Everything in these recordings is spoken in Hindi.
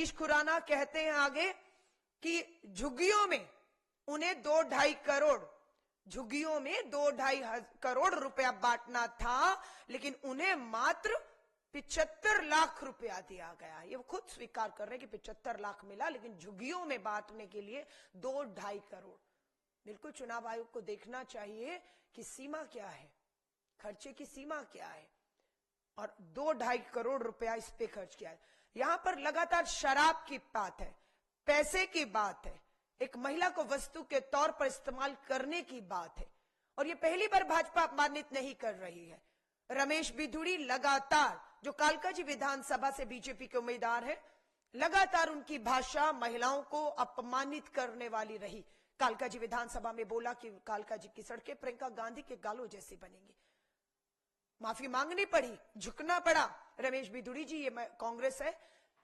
हरीश खुराना कहते हैं आगे कि झुग्गियों में उन्हें 2-2.5 करोड़, झुग्गियों में 2-2.5 करोड़ रुपया बांटना था, लेकिन उन्हें मात्र 75 लाख रुपया दिया गया। ये वो खुद स्वीकार कर रहे हैं कि 75 लाख मिला, लेकिन झुग्गियों में बांटने के लिए 2-2.5 करोड़। बिल्कुल चुनाव आयोग को देखना चाहिए कि सीमा क्या है, खर्चे की सीमा क्या है, और 2-2.5 करोड़ रुपया इस पे खर्च किया है। यहां पर लगातार शराब की बात है, पैसे की बात है, एक महिला को वस्तु के तौर पर इस्तेमाल करने की बात है, और ये पहली बार भाजपा अपमानित नहीं कर रही है। रमेश बिधूड़ी लगातार, जो कालकाजी विधानसभा से बीजेपी के उम्मीदवार है, लगातार उनकी भाषा महिलाओं को अपमानित करने वाली रही। कालकाजी विधानसभा में बोला कि कालकाजी की सड़कें प्रियंका गांधी के गालों जैसी बनेंगी। माफी मांगनी पड़ी, झुकना पड़ा। रमेश बिधूड़ी जी, ये कांग्रेस है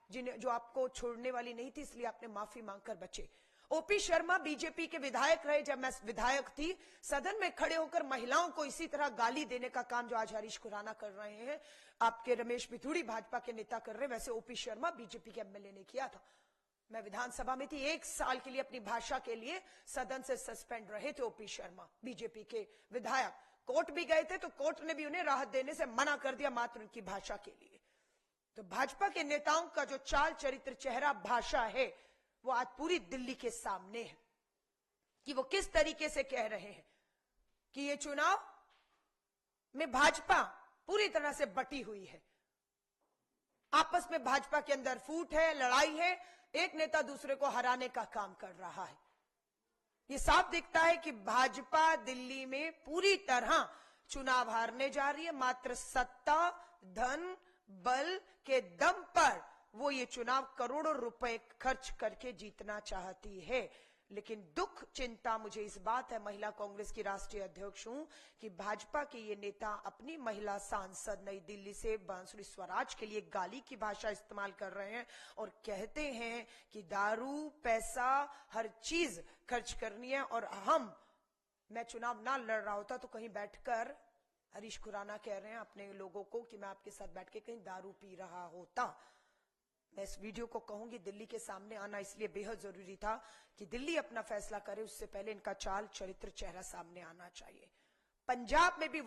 जो आपको छोड़ने वाली नहीं थी, इसलिए आपने माफी मांगकर बचे। ओपी शर्मा बीजेपी के विधायक रहे, जब मैं विधायक थी, सदन में खड़े होकर महिलाओं को इसी तरह गाली देने का काम जो आज हरीश खुराना कर रहे हैं, आपके रमेश बिधूड़ी भाजपा के नेता कर रहे हैं, वैसे ओपी शर्मा बीजेपी के एमएलए ने किया था। मैं विधानसभा में थी, 1 साल के लिए अपनी भाषा के लिए सदन से सस्पेंड रहे थे ओपी शर्मा, बीजेपी के विधायक। कोर्ट भी गए थे तो कोर्ट ने भी उन्हें राहत देने से मना कर दिया, मात्र उनकी भाषा के लिए। तो भाजपा के नेताओं का जो चाल चरित्र, चेहरा, भाषा है, वो आज पूरी दिल्ली के सामने है कि वो किस तरीके से कह रहे हैं कि ये चुनाव में भाजपा पूरी तरह से बटी हुई है, आपस में भाजपा के अंदर फूट है, लड़ाई है, एक नेता दूसरे को हराने का काम कर रहा है। ये साफ दिखता है कि भाजपा दिल्ली में पूरी तरह चुनाव हारने जा रही है। मात्र सत्ता, धन, बल के दम पर वो ये चुनाव करोड़ों रुपए खर्च करके जीतना चाहती है। लेकिन दुख, चिंता मुझे इस बात है, महिला कांग्रेस की राष्ट्रीय अध्यक्ष हूं, कि भाजपा के ये नेता अपनी महिला सांसद नई दिल्ली से बांसुरी स्वराज के लिए गाली की भाषा इस्तेमाल कर रहे हैं और कहते हैं कि दारू, पैसा, हर चीज खर्च करनी है। और मैं चुनाव ना लड़ रहा होता तो कहीं बैठकर, हरीश खुराना कह रहे हैं अपने लोगों को कि मैं आपके साथ बैठ के कहीं दारू पी रहा होता। मैं इस वीडियो को कहूंगी, दिल्ली के सामने आना इसलिए बेहद जरूरी था कि दिल्ली अपना फैसला करे, उससे पहले इनका चाल, चरित्र, चेहरा सामने आना चाहिए। पंजाब में भी